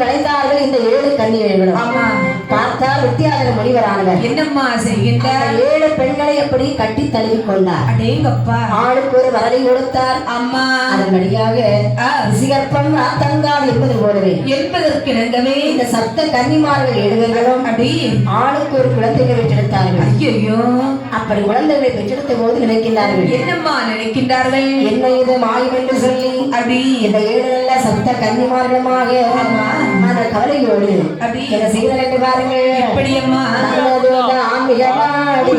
வளைந்தார்கள் இந்த 7 கன்னிகைகளும். பார்த்தால் வித்தியாச முனிவரானவர் என்னம்மா செய்கின்றார்? 7 பெண்களை எப்படி கட்டி தழுவி கொண்டார். அடேங்கப்பா. ஆளுக்கு ஒரு வரலை கொடுத்தார். அம்மா அதன்படியாக சிகற்பம் ராத்தங்கால் என்பது போலவே என்பதற்கு இணங்கவே இந்த சப்த கன்னிமார்கள் 7 பேர்களும் அப்படி ஆளுக்கு ஒரு குழந்தைகளை பெற்றெடுத்தார்கள். ஐயோ, அப்படி குழந்தைகளை பெற்றெடுத்த போது நினைக்கின்றார்கள். என்னம்மா நினைக்கின்றார்கள்? என்ன இது மாயம் என்று சொல்லி அப்படி இந்த 7 நல்ல சப்த கன்னிமார்களுமாக அந்த கவலையோடு அப்படி என்ன செய்தார் என்று பாருங்கள். எப்படி அம்மா? ஆம்பிகவாடி